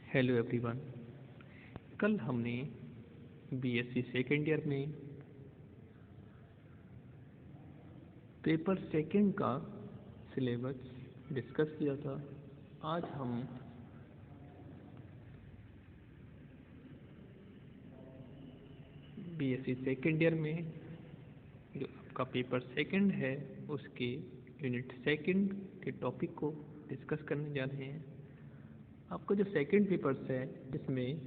Hello everyone. कल हमने BSc second year में पेपर सेकेंड का सिलेबस डिस्कस किया था। आज हम बीएससी सेकेंड ईयर में जो आपका पेपर सेकेंड है उसके यूनिट सेकेंड के टॉपिक को डिस्कस करने जा रहे हैं। आपका जो सेकेंड पेपर्स है इसमें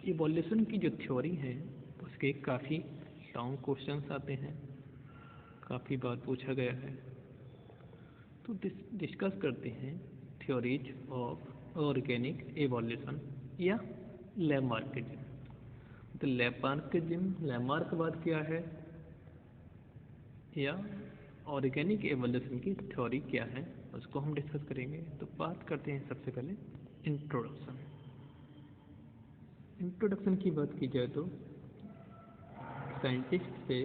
इवोल्यूशन की जो थ्योरी है उसके काफ़ी लॉन्ग क्वेश्चंस आते हैं, काफ़ी बार पूछा गया है। तो डिस्कस करते हैं थ्योरीज ऑफ ऑर्गेनिक इवोल्यूशन या लैमार्किज्म। तो लैमार्कवाद क्या है या ऑर्गेनिक एवोल्यूशन की थ्योरी क्या है उसको हम डिस्कस करेंगे। तो बात करते हैं सबसे पहले इंट्रोडक्शन की बात की जाए तो साइंटिस्ट से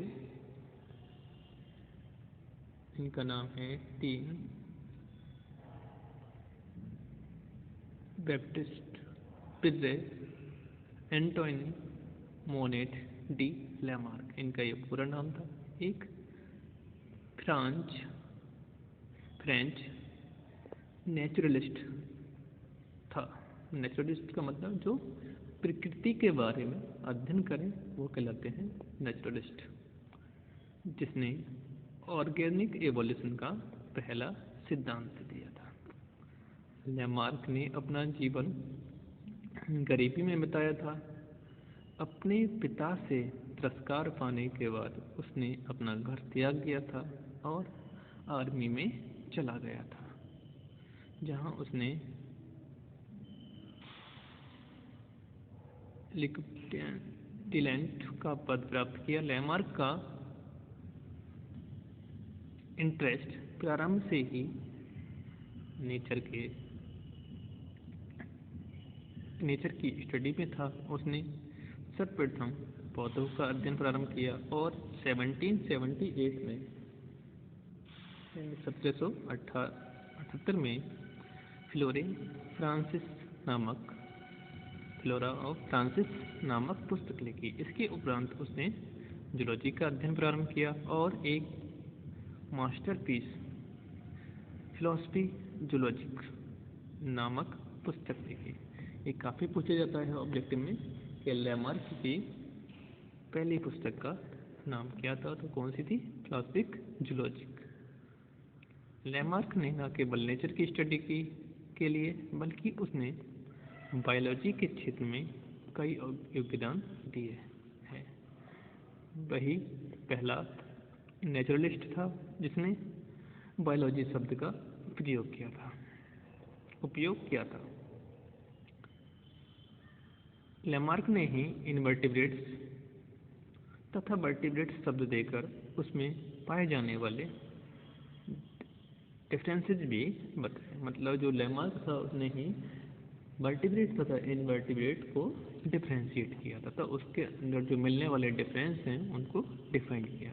इनका नाम है Jean Baptiste Pierre Antoine Monet de Lamarck, इनका ये पूरा नाम था। एक फ्रेंच नेचुरलिस्ट था। नेचुरलिस्ट का मतलब जो प्रकृति के बारे में अध्ययन करें वो कहलाते हैं नेचुरलिस्ट, जिसने ऑर्गेनिक एवोल्यूशन का पहला सिद्धांत दिया था। लैमार्क ने अपना जीवन गरीबी में बिताया था। अपने पिता से तिरस्कार पाने के बाद उसने अपना घर त्याग दिया था और आर्मी में चला गया था, जहां उसने लेफ्टिनेंट का पद प्राप्त किया। लैमार्क का इंटरेस्ट प्रारंभ से ही नेचर की स्टडी में था। उसने सर्वप्रथम पौधों का अध्ययन प्रारंभ किया और 1778 में 1778 में फ्लोरा ऑफ फ्रांसिस नामक पुस्तक लिखी। इसके उपरांत उसने जूलॉजी का अध्ययन प्रारंभ किया और एक मास्टरपीस फिलॉसफी जूलॉजिक नामक पुस्तक लिखी। ये काफ़ी पूछा जाता है ऑब्जेक्टिव में कि लैमार्क की पहली पुस्तक का नाम क्या था, तो कौन सी थी? फिलॉसफिक जूलॉजिक। लैमार्क ने न केवल नेचर की स्टडी के लिए बल्कि उसने बायोलॉजी के क्षेत्र में कई योगदान दिए हैं। वही पहला नेचुरलिस्ट था जिसने बायोलॉजी शब्द का उपयोग किया था। लैमार्क ने ही इनवर्टिब्रेट्स तथा वर्टिब्रेट्स शब्द देकर उसमें पाए जाने वाले डिफरेंसेस भी बताए। मतलब जो लैमार्क था उसने ही वर्टिब्रेट तथा इनवर्टिब्रेट को डिफ्रेंशिएट किया तथा उसके अंदर जो मिलने वाले डिफरेंस हैं उनको डिफाइन किया।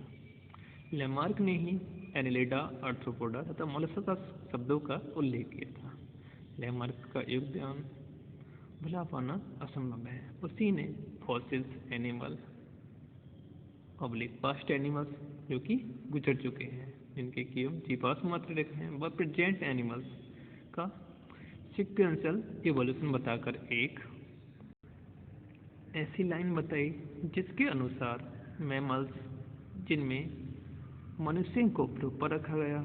लैमार्क ने ही एनिलिडा, आर्थ्रोपोडा तथा मोलस्का शब्दों का उल्लेख किया था। लैमार्क का योगदान भुला पाना असंभव है। उसी ने फॉसिल्स एनिमल पास्ट एनिमल्स जो कि गुजर चुके हैं, जिनके की हम जीवाश्म मात्र देख रहे हैं, व प्रेजेंट एनिमल्स का सीक्वेंशियल इवोल्यूशन बताकर एक ऐसी लाइन बताई जिसके अनुसार मैमल्स, जिनमें मनुष्य को प्रॉपर पर रखा गया,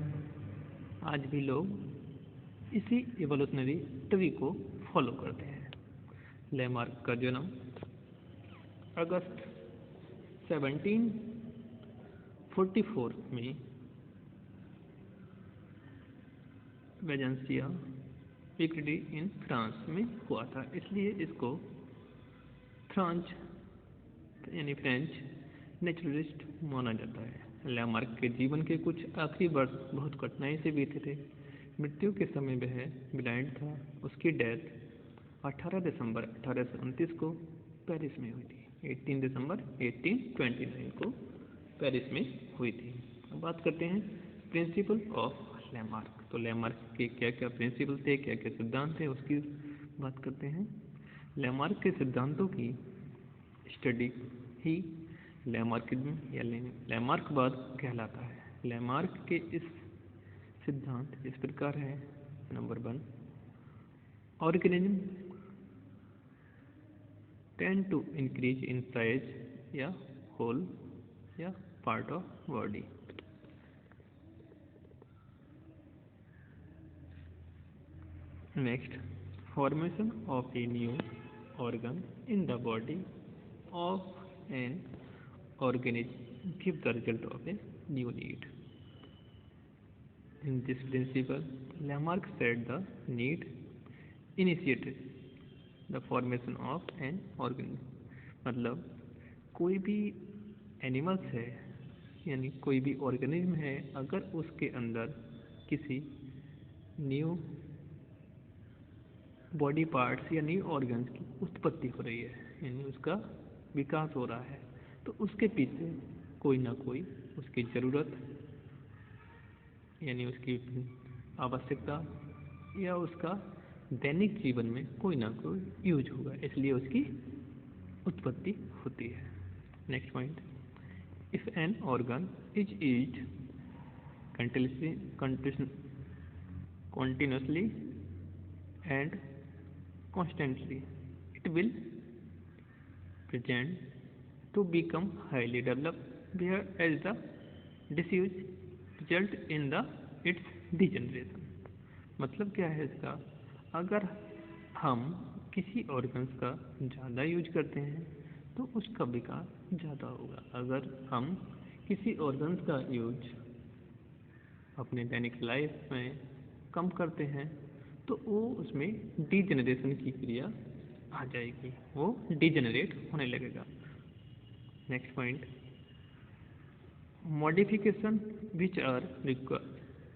आज भी लोग इसी इवोल्यूशनरी ट्री को फॉलो करते हैं। लैमार्क का जन्म अगस्त 1744 में वेजेंसिया पिकर्डी इन फ्रांस में हुआ था, इसलिए इसको फ्रेंच नेचुरलिस्ट माना जाता है। लैमार्क के जीवन के कुछ आखिरी वर्ष बहुत कठिनाई से बीते थे। मृत्यु के समय वह ब्लाइंड था। उसकी डेथ 18 दिसंबर 1829 को पेरिस में हुई थी। 18 दिसंबर 1829 को पेरिस में हुई थी। अब बात करते हैं प्रिंसिपल ऑफ लैमार्क। तो लैमार्क के क्या क्या प्रिंसिपल थे, क्या क्या सिद्धांत थे, उसकी बात करते हैं। लैमार्क के सिद्धांतों की स्टडी ही लैमार्किज्म या लैमार्कवाद कहलाता है। लैमार्क के इस सिद्धांत इस प्रकार है। Number 1, organism tend to increase in size या होल या part of body. Next, formation of a new organ in the body of an organism give the result of a new need. In this principle, Lamarck said the need initiated the formation of an organism. मतलब कोई भी animals है यानी कोई भी organism है, अगर उसके अंदर किसी न्यू बॉडी पार्ट्स या न्यू ऑर्गन्स की उत्पत्ति हो रही है यानी उसका विकास हो रहा है, तो उसके पीछे कोई ना कोई उसकी ज़रूरत यानी उसकी आवश्यकता या उसका दैनिक जीवन में कोई ना कोई यूज होगा, इसलिए उसकी उत्पत्ति होती है। Next point, if an organ is used continuously and constantly, it will present to become highly developed, whereas the disuse result in the its degeneration. मतलब क्या है इसका, अगर हम किसी ऑर्गन्स का ज़्यादा यूज करते हैं तो उसका विकास ज़्यादा होगा। अगर हम किसी ऑर्गन्स का यूज अपने दैनिक लाइफ में कम करते हैं तो वो उसमें डीजेनरेशन की क्रिया आ जाएगी, वो डीजेनरेट होने लगेगा। Next point, modification which are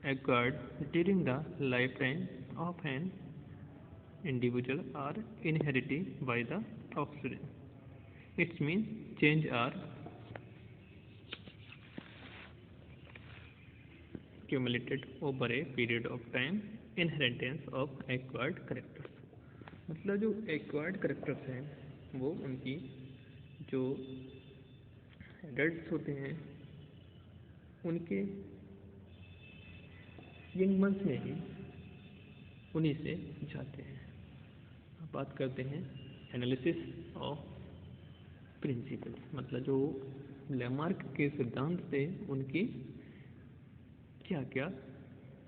acquired during the lifetime of an individual are inherited by the offspring. It means change are accumulated over a period of time, inheritance of acquired characters. मतलब जो acquired characters हैं वो उनकी जो adults होते हैं उनके young months में ही उन्हीं से जाते हैं। अब बात करते हैं एनालिसिस ऑफ प्रिंसिपल्स, मतलब जो लैमार्क के सिद्धांत से उनकी क्या क्या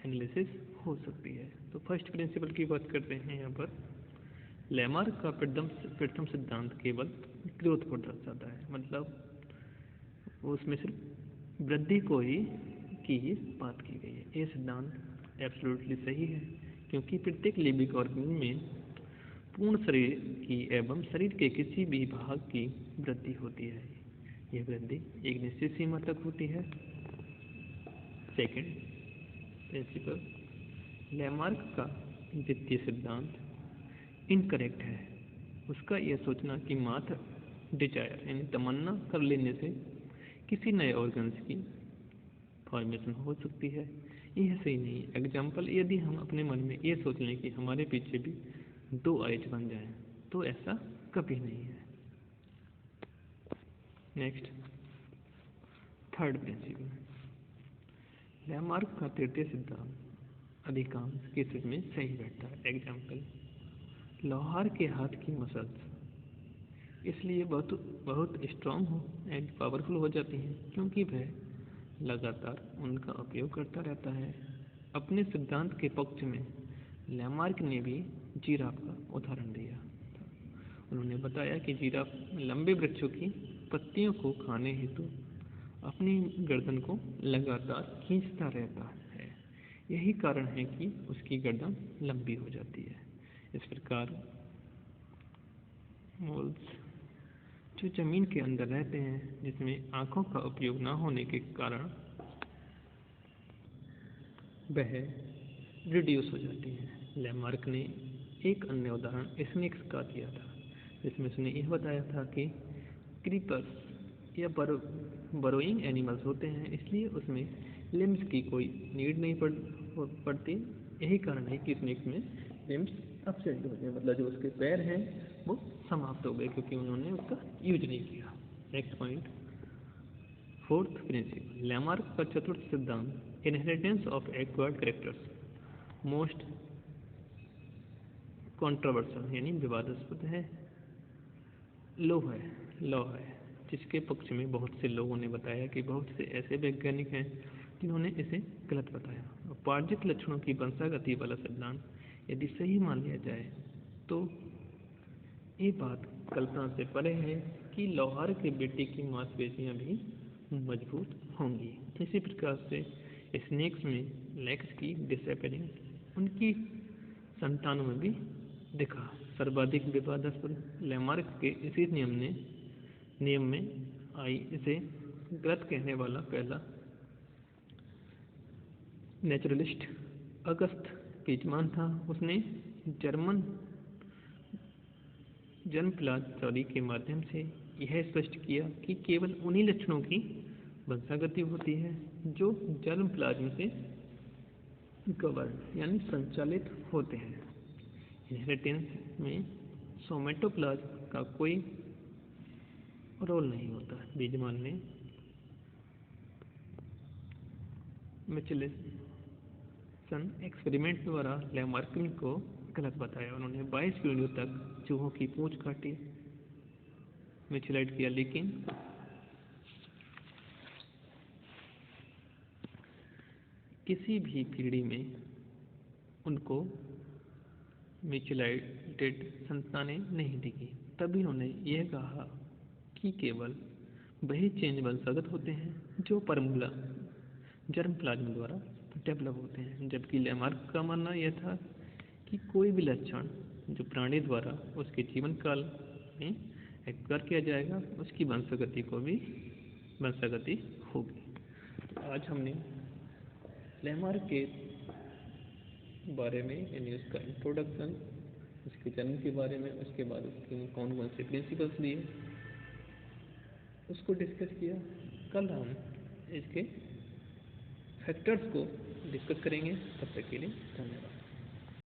एनालिसिस हो सकती है। तो फर्स्ट प्रिंसिपल की बात करते हैं। यहाँ पर लैमार्क का प्रथम सिद्धांत केवल ग्रोथ को दर्शाता है, मतलब उसमें सिर्फ वृद्धि को ही बात की गई है। ये सिद्धांत एब्सोल्युटली सही है, क्योंकि प्रत्येक लिविंग ऑर्गेनिज्म में पूर्ण शरीर की एवं शरीर के किसी भी भाग की वृद्धि होती है। यह वृद्धि एक निश्चित सीमा तक होती है। सेकंड प्रिंसिपल, लैमार्क का द्वितीय सिद्धांत इनकरेक्ट है। उसका यह सोचना कि मात्र डिजायर यानी तमन्ना कर लेने से किसी नए ऑर्गन्स की फॉर्मेशन हो सकती है, यह सही नहीं है। एग्जाम्पल, यदि हम अपने मन में ये सोच लें कि हमारे पीछे भी 2 आइज बन जाएं, तो ऐसा कभी नहीं है। नेक्स्ट, थर्ड प्रिंसिपल, लैमार्क का तृतीय सिद्धांत अधिकांश केसेस में सही बैठता है। एग्जाम्पल, लोहार के हाथ की मसल्स इसलिए बहुत स्ट्रांग हो एंड पावरफुल हो जाती हैं क्योंकि वह लगातार उनका उपयोग करता रहता है। अपने सिद्धांत के पक्ष में लैमार्क ने भी जिराफ का उदाहरण दिया था। उन्होंने बताया कि जिराफ लंबे वृक्षों की पत्तियों को खाने हेतु अपनी गर्दन को लगातार खींचता रहता है। यही कारण है कि उसकी गर्दन लंबी हो जाती है। इस प्रकार मोल्स जो जमीन के अंदर रहते हैं, जिसमें आँखों का उपयोग न होने के कारण वह रिड्यूस हो जाती हैं। लैमार्क ने एक अन्य उदाहरण स्नेक्स का दिया था, जिसमें उसने यह बताया था कि क्रीपर्स या बरोइंग एनिमल्स होते हैं, इसलिए उसमें लिम्स की कोई नीड नहीं पड़ती। यही कारण है कि स्नेक्स में लिम्स अपसेंट हो गए, मतलब जो उसके पैर हैं वो समाप्त हो गए क्योंकि उन्होंने उसका यूज नहीं किया। Next point, fourth principle, Lamarck का चतुर्थ सिद्धांत, inheritance of acquired characters, most controversial यानी विवादास्पद है, लॉ है जिसके पक्ष में बहुत से लोगों ने बताया कि बहुत से ऐसे वैज्ञानिक हैं जिन्होंने इसे गलत बताया। उपार्जित लक्षणों की वंशागति वाला सिद्धांत यदि सही मान लिया जाए तो ये बात कल्पना से परे है कि लोहार के बेटे की मांसपेशियां भी मजबूत होंगी। इसी प्रकार से स्नेक्स में लेग्स की डिसअपेयरेंस उनकी संतानों में भी दिखा। सर्वाधिक विवादास्पद लैमार्क के इसी नियम में आई इसे गलत कहने वाला पहला नेचुरलिस्ट अगस्त कीचमान था। उसने जर्मप्लाज थ्योरी के माध्यम से यह स्पष्ट किया कि केवल उन्हीं लक्षणों की वंशागति होती है जो जर्मप्लाज्म से गवर्न यानी संचालित होते हैं। इनहेरिटेंस में सोमेटोप्लाज्म का कोई रोल नहीं होता। बीजमान ने मिचेलिसन एक्सपेरिमेंट द्वारा लैमार्किन को गलत बताया। उन्होंने 22 पीढ़ियों तक चूहों की पूंछ काटी, मिचेलाइट किया, लेकिन किसी भी पीढ़ी में उनको मिचेलाइटेड संतानें नहीं दिखी। तभी उन्होंने यह कहा कि केवल वही चेंज वंशागत होते हैं जो परमुला जर्मप्लाज्म द्वारा डेवलप होते हैं, जबकि लैमार्क का मानना यह था कि कोई भी लक्षण जो प्राणी द्वारा उसके जीवन काल में एक्वायर किया जाएगा उसकी वंशागति होगी। तो आज हमने लैमार्क के बारे में यानी उसका इंट्रोडक्शन, उसके जन्म के बारे में, उसके बाद उसके कौन कौन से प्रिंसिपल्स दिए उसको डिस्कस किया। कल हम इसके फैक्टर्स को डिस्कस करेंगे। तब तक के लिए धन्यवाद।